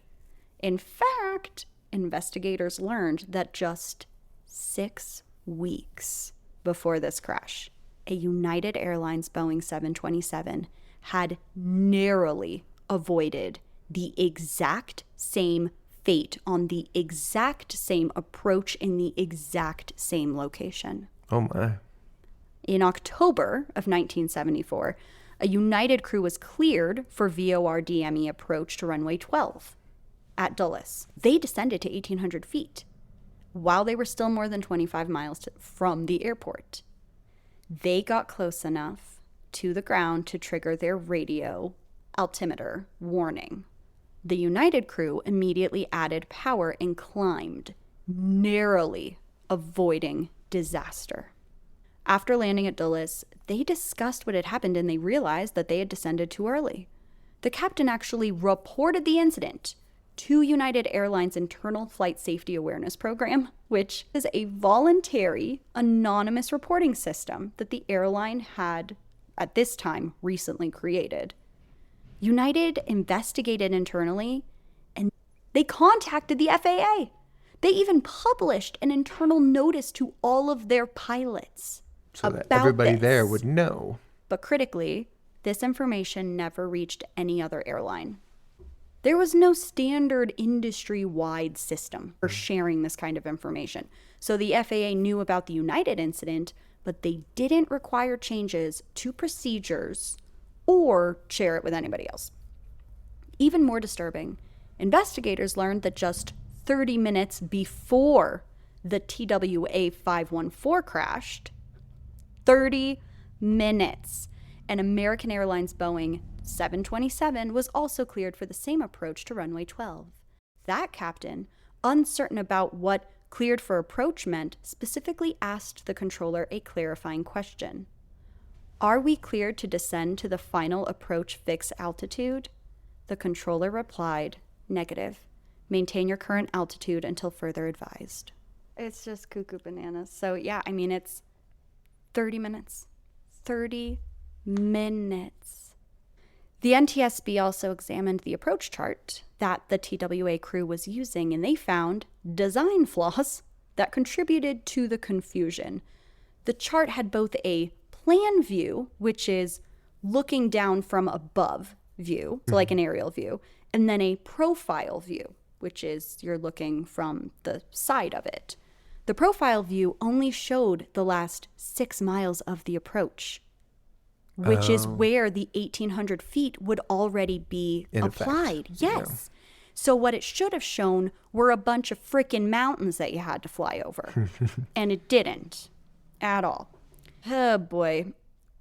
[SPEAKER 1] In fact, investigators learned that just 6 weeks before this crash, a United Airlines Boeing 727 had narrowly avoided the exact same fate on the exact same approach in the exact same location.
[SPEAKER 2] Oh, my.
[SPEAKER 1] In October of 1974, a United crew was cleared for VOR-DME approach to runway 12 at Dulles. They descended to 1,800 feet while they were still more than 25 miles from the airport. They got close enough to the ground to trigger their radio altimeter warning. The United crew immediately added power and climbed, narrowly avoiding disaster. After landing at Dulles, they discussed what had happened and they realized that they had descended too early. The captain actually reported the incident to United Airlines' internal flight safety awareness program, which is a voluntary, anonymous reporting system that the airline had, at this time, recently created. United investigated internally, and they contacted the FAA. They even published an internal notice to all of their pilots
[SPEAKER 2] so
[SPEAKER 1] about
[SPEAKER 2] that everybody
[SPEAKER 1] this.
[SPEAKER 2] there would know.
[SPEAKER 1] But critically, this information never reached any other airline. There was no standard industry-wide system for sharing this kind of information. So the FAA knew about the United incident, but they didn't require changes to procedures or share it with anybody else. Even more disturbing, investigators learned that just 30 minutes before the TWA 514 crashed, 30 minutes, an American Airlines Boeing 727 was also cleared for the same approach to runway 12. That captain, uncertain about what cleared for approach meant, specifically asked the controller a clarifying question. "Are we cleared to descend to the final approach fix altitude?" The controller replied, "Negative. Maintain your current altitude until further advised." It's just cuckoo bananas. So yeah, I mean, it's 30 minutes. 30 minutes. The NTSB also examined the approach chart that the TWA crew was using, and they found design flaws that contributed to the confusion. The chart had both a plan view, which is looking down from above view, so like an aerial view, and then a profile view, which is you're looking from the side of it. The profile view only showed the last 6 miles of the approach, which is where the 1,800 feet would already be applied. Yes. Yeah. So what it should have shown were a bunch of freaking mountains that you had to fly over. And it didn't at all. Oh boy.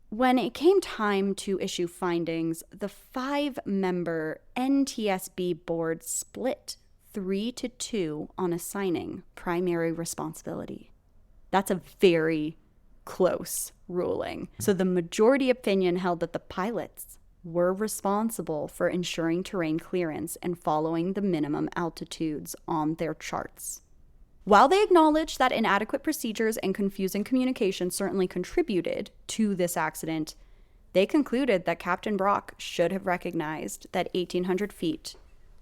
[SPEAKER 1] When it came time to issue findings, the 5-member NTSB board split 3-2 on assigning primary responsibility. That's a very close ruling. So the majority opinion held that the pilots were responsible for ensuring terrain clearance and following the minimum altitudes on their charts. While they acknowledged that inadequate procedures and confusing communication certainly contributed to this accident, they concluded that Captain Brock should have recognized that 1,800 feet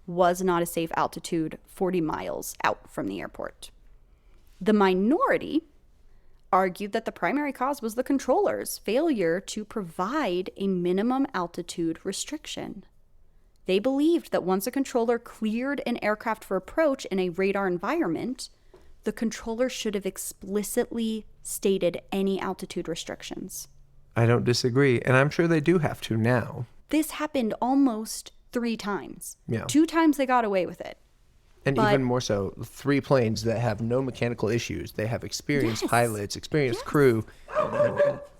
[SPEAKER 1] was not a safe altitude 40 miles out from the airport. The minority argued that the primary cause was the controller's failure to provide a minimum altitude restriction. They believed that once a controller cleared an aircraft for approach in a radar environment, the controller should have explicitly stated any altitude restrictions.
[SPEAKER 2] I don't disagree, and I'm sure they do have to now.
[SPEAKER 1] This happened almost 3 times.
[SPEAKER 2] Yeah.
[SPEAKER 1] 2 times they got away with it.
[SPEAKER 2] And
[SPEAKER 1] But
[SPEAKER 2] even more so, 3 planes that have no mechanical issues. They have experienced
[SPEAKER 1] yes,
[SPEAKER 2] pilots, experienced
[SPEAKER 1] yes.
[SPEAKER 2] crew.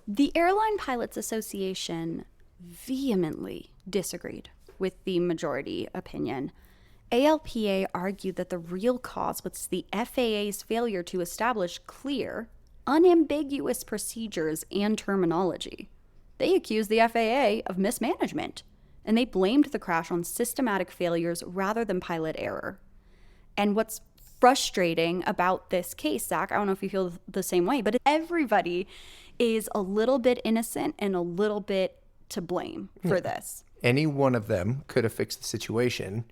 [SPEAKER 1] The Airline Pilots Association vehemently disagreed with the majority opinion. ALPA argued that the real cause was the FAA's failure to establish clear, unambiguous procedures and terminology. They accused the FAA of mismanagement, and they blamed the crash on systematic failures rather than pilot error. And what's frustrating about this case, Zach, I don't know if you feel the same way, but everybody is a little bit innocent and a little bit to blame for this.
[SPEAKER 2] Any one of them could have fixed the situation,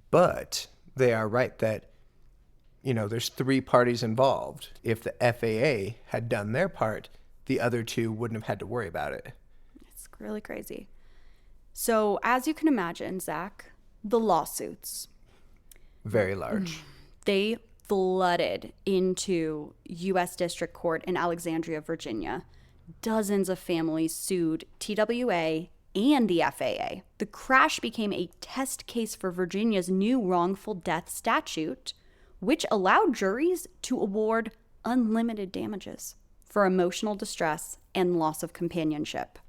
[SPEAKER 2] but they are right that, there's 3 parties involved. If the FAA had done their part, the other 2 wouldn't have had to worry about it.
[SPEAKER 1] It's really crazy. So, as you can imagine, Zach, the lawsuits,
[SPEAKER 2] Very large.
[SPEAKER 1] they flooded into U.S. District Court in Alexandria, Virginia. Dozens of families sued TWA and the FAA. The crash became a test case for Virginia's new wrongful death statute, which allowed juries to award unlimited damages for emotional distress and loss of companionship.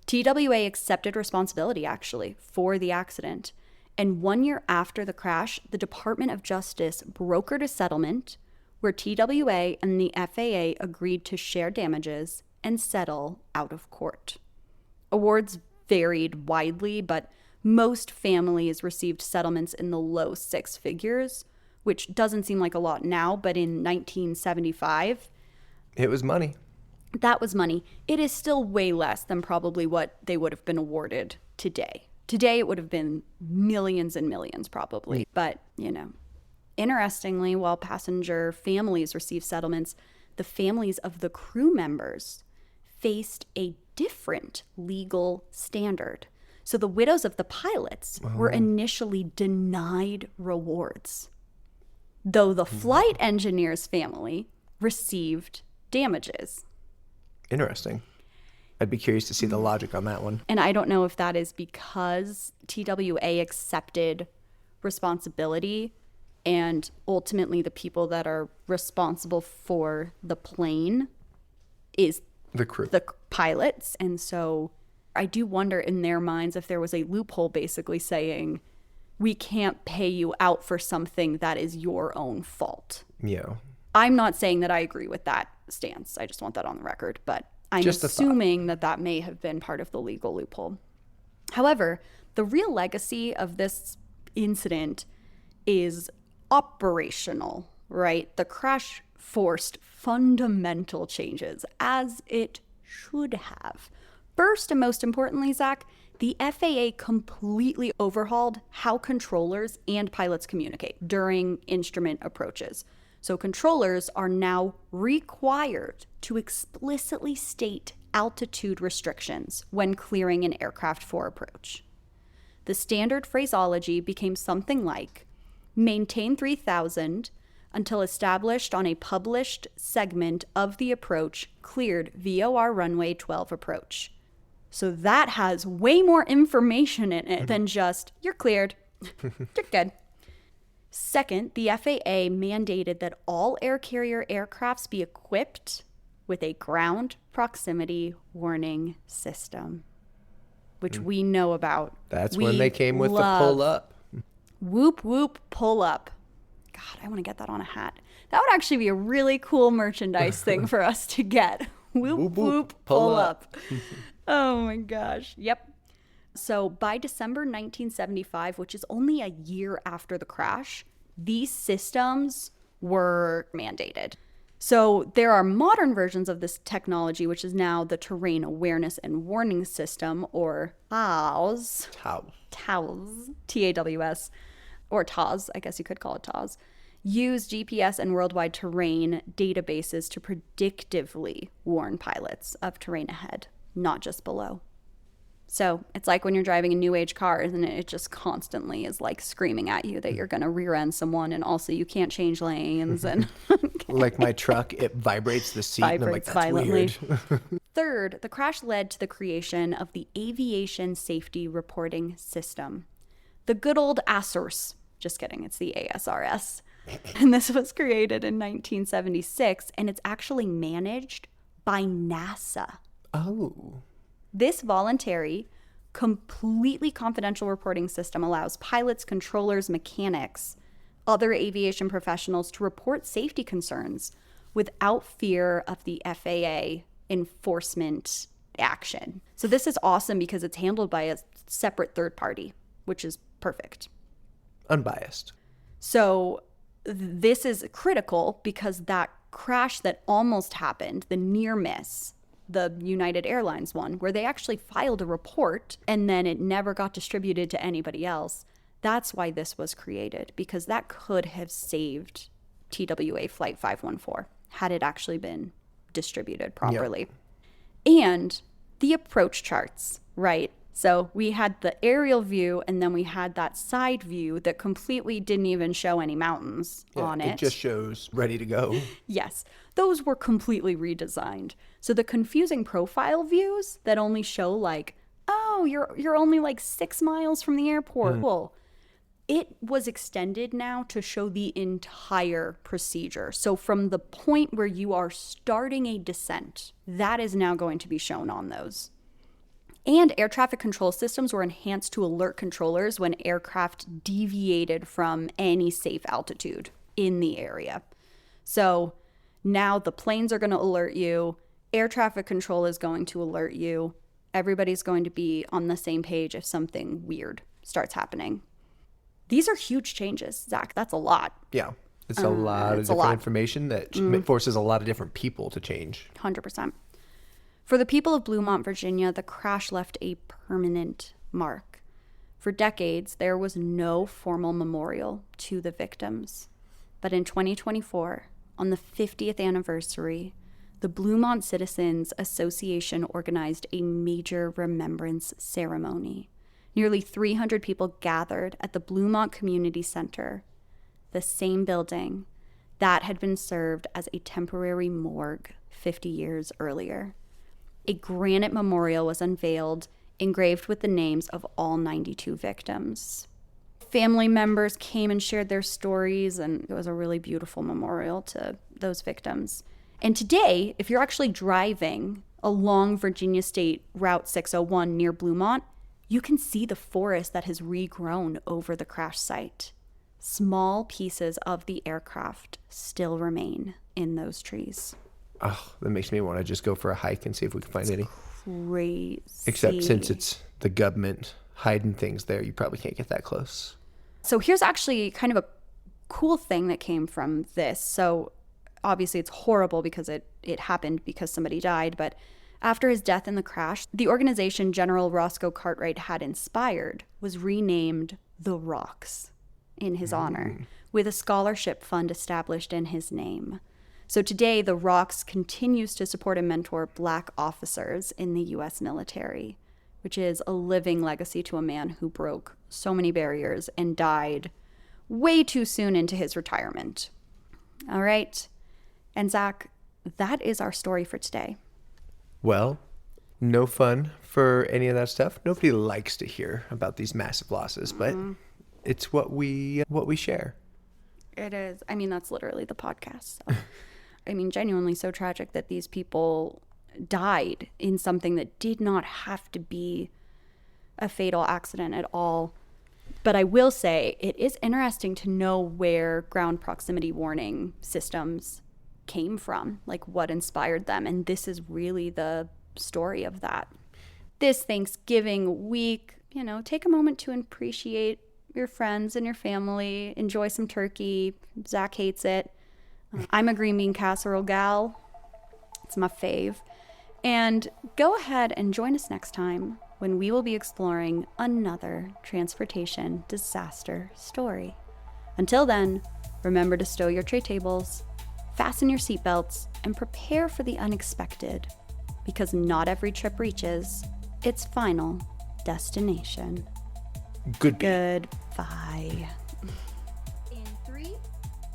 [SPEAKER 1] TWA accepted responsibility, actually, for the accident. And 1 year after the crash, the Department of Justice brokered a settlement where TWA and the FAA agreed to share damages and settle out of court. Awards varied widely, but most families received settlements in the low 6 figures, which doesn't seem like a lot now, but in 1975,
[SPEAKER 2] It was money.
[SPEAKER 1] that was money. It is still way less than probably what they would have been awarded today. Today, it would have been millions and millions probably. But, interestingly, while passenger families received settlements, the families of the crew members faced a different legal standard. So the widows of the pilots were initially denied rewards, though the flight engineer's family received damages.
[SPEAKER 2] Interesting. I'd be curious to see the logic on that one.
[SPEAKER 1] And I don't know if that is because TWA accepted responsibility and ultimately the people that are responsible for the plane is
[SPEAKER 2] The crew.
[SPEAKER 1] the pilots. And so I do wonder in their minds if there was a loophole basically saying, we can't pay you out for something that is your own fault.
[SPEAKER 2] Yeah.
[SPEAKER 1] I'm not saying that I agree with that stance. I just want that on the record. But I'm
[SPEAKER 2] Just a
[SPEAKER 1] assuming that may have been part of the legal loophole. However, the real legacy of this incident is operational, right? The crash forced fundamental changes, as it should have. First and most importantly, Zach, the FAA completely overhauled how controllers and pilots communicate during instrument approaches. So controllers are now required to explicitly state altitude restrictions when clearing an aircraft for approach. The standard phraseology became something like, maintain 3,000 until established on a published segment of the approach cleared VOR runway 12 approach. So that has way more information in it than just, you're cleared, you're good. Second, the FAA mandated that all air carrier aircrafts be equipped with a ground proximity warning system, which we know about.
[SPEAKER 2] That's
[SPEAKER 1] We
[SPEAKER 2] when they came with the
[SPEAKER 1] love.
[SPEAKER 2] pull up.
[SPEAKER 1] Whoop, whoop, pull up. God, I want to get that on a hat. That would actually be a really cool merchandise thing for us to get. Whoop,
[SPEAKER 2] Whoop,
[SPEAKER 1] whoop,
[SPEAKER 2] whoop,
[SPEAKER 1] pull up. Oh my gosh. Yep. So by December 1975, which is only a year after the crash, these systems were mandated. So there are modern versions of this technology, which is now the Terrain Awareness and Warning System, or TAWS. TAWS, T-A-W-S, or TAWS, I guess you could call it TAWS, use GPS and worldwide terrain databases to predictively warn pilots of terrain ahead, not just below. So it's like when you're driving a new age car, isn't it? It just constantly is like screaming at you that you're going to rear end someone, and also you can't change lanes. And
[SPEAKER 2] Like my truck, it vibrates the seat, and I'm like,
[SPEAKER 1] vibrates
[SPEAKER 2] that's
[SPEAKER 1] violently.
[SPEAKER 2] weird.
[SPEAKER 1] Third, the crash led to the creation of the Aviation Safety Reporting System, the good old ASRS, Just kidding. It's the ASRS. And this was created in 1976, and it's actually managed by NASA.
[SPEAKER 2] Oh.
[SPEAKER 1] This voluntary, completely confidential reporting system allows pilots, controllers, mechanics, other aviation professionals to report safety concerns without fear of the FAA enforcement action. So this is awesome because it's handled by a separate third party, which is perfect.
[SPEAKER 2] Unbiased.
[SPEAKER 1] So this is critical because that crash that almost happened, the near miss, the United Airlines one, where they actually filed a report and then it never got distributed to anybody else. That's why this was created, because that could have saved TWA Flight 514 had it actually been distributed properly. Yep. And the approach charts, right? So we had the aerial view, and then we had that side view that completely didn't even show any mountains on it.
[SPEAKER 2] It just shows ready to go.
[SPEAKER 1] Yes. Those were completely redesigned. So the confusing profile views that only show like, oh, you're only like 6 miles from the airport. Well, it was extended now to show the entire procedure. So from the point where you are starting a descent, that is now going to be shown on those. And air traffic control systems were enhanced to alert controllers when aircraft deviated from any safe altitude in the area. So now the planes are going to alert you. Air traffic control is going to alert you. Everybody's going to be on the same page if something weird starts happening. These are huge changes, Zach. That's a lot.
[SPEAKER 2] Yeah. It's a lot of different information that forces a lot of different people to change.
[SPEAKER 1] 100%. For the people of Bluemont, Virginia, the crash left a permanent mark. For decades, there was no formal memorial to the victims. But in 2024, on the 50th anniversary, the Bluemont Citizens Association organized a major remembrance ceremony. Nearly 300 people gathered at the Bluemont Community Center, the same building that had been served as a temporary morgue 50 years earlier. A granite memorial was unveiled, engraved with the names of all 92 victims. Family members came and shared their stories, and it was a really beautiful memorial to those victims. And today, if you're actually driving along Virginia State Route 601 near Bluemont, you can see the forest that has regrown over the crash site. Small pieces of the aircraft still remain in those trees.
[SPEAKER 2] Oh, that makes me want to just go for a hike and see if we can find any.
[SPEAKER 1] Crazy.
[SPEAKER 2] Except since it's the government hiding things there, you probably can't get that close.
[SPEAKER 1] So here's actually kind of a cool thing that came from this. So obviously it's horrible because it happened because somebody died. But after his death in the crash, the organization General Roscoe Cartwright had inspired was renamed The Rocks in his honor, with a scholarship fund established in his name. So today, the Rocks continues to support and mentor Black officers in the U.S. military, which is a living legacy to a man who broke so many barriers and died way too soon into his retirement. All right. And Zach, that is our story for today.
[SPEAKER 2] Well, no fun for any of that stuff. Nobody likes to hear about these massive losses, but it's what we share.
[SPEAKER 1] It is. I mean, that's literally the podcast. So. I mean, genuinely so tragic that these people died in something that did not have to be a fatal accident at all. But I will say it is interesting to know where ground proximity warning systems came from, like what inspired them. And this is really the story of that. This Thanksgiving week, take a moment to appreciate your friends and your family. Enjoy some turkey. Zach hates it. I'm a green bean casserole gal. It's my fave. And go ahead and join us next time when we will be exploring another transportation disaster story. Until then, remember to stow your tray tables, fasten your seatbelts, and prepare for the unexpected, because not every trip reaches its final destination. Goodbye. In 3,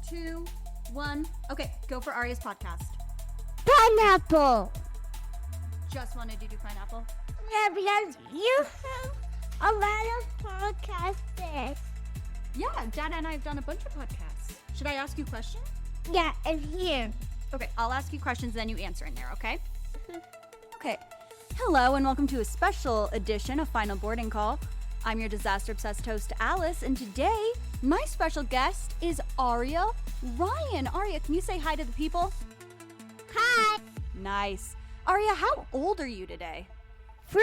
[SPEAKER 1] 2, 1. Okay, go for Arya's podcast.
[SPEAKER 3] Pineapple.
[SPEAKER 1] Just wanted to do pineapple.
[SPEAKER 3] Yeah, because you have a lot of podcasts.
[SPEAKER 1] Yeah, Dad and I have done a bunch of podcasts. Should I ask you questions?
[SPEAKER 3] Yeah, and here.
[SPEAKER 1] Okay, I'll ask you questions, then you answer in there, okay? Okay. Hello, and welcome to a special edition of Final Boarding Call. I'm your disaster-obsessed host, Alice, and today, my special guest is Aria Ryan. Aria, can you say hi to the people?
[SPEAKER 3] Hi.
[SPEAKER 1] Nice. Aria, how old are you today?
[SPEAKER 3] 3.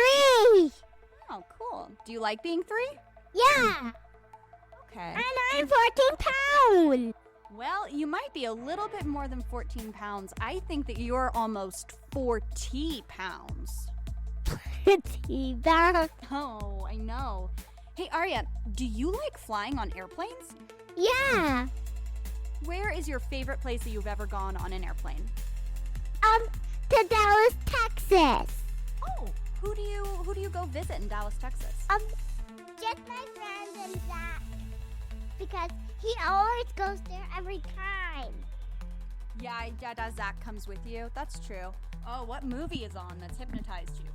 [SPEAKER 1] Oh, cool. Do you like being 3?
[SPEAKER 3] Yeah.
[SPEAKER 1] Okay.
[SPEAKER 3] And I'm 14 pounds.
[SPEAKER 1] Well, you might be a little bit more than 14 pounds. I think that you're almost 40 pounds.
[SPEAKER 3] Pretty bad.
[SPEAKER 1] Oh, I know. Hey, Aria, do you like flying on airplanes?
[SPEAKER 3] Yeah.
[SPEAKER 1] Where is your favorite place that you've ever gone on an airplane?
[SPEAKER 3] To Dallas, Texas.
[SPEAKER 1] Oh, who do you go visit in Dallas, Texas?
[SPEAKER 3] Just my friend and Zach. Because he always goes there every time.
[SPEAKER 1] Yeah, Zach comes with you. That's true. Oh, what movie is on that's hypnotized you?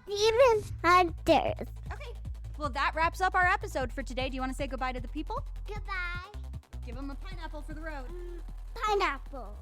[SPEAKER 3] Demon Hunters.
[SPEAKER 1] Okay. Well, that wraps up our episode for today. Do you want to say goodbye to the people?
[SPEAKER 3] Goodbye.
[SPEAKER 1] Give them a pineapple for the road.
[SPEAKER 3] Pineapple.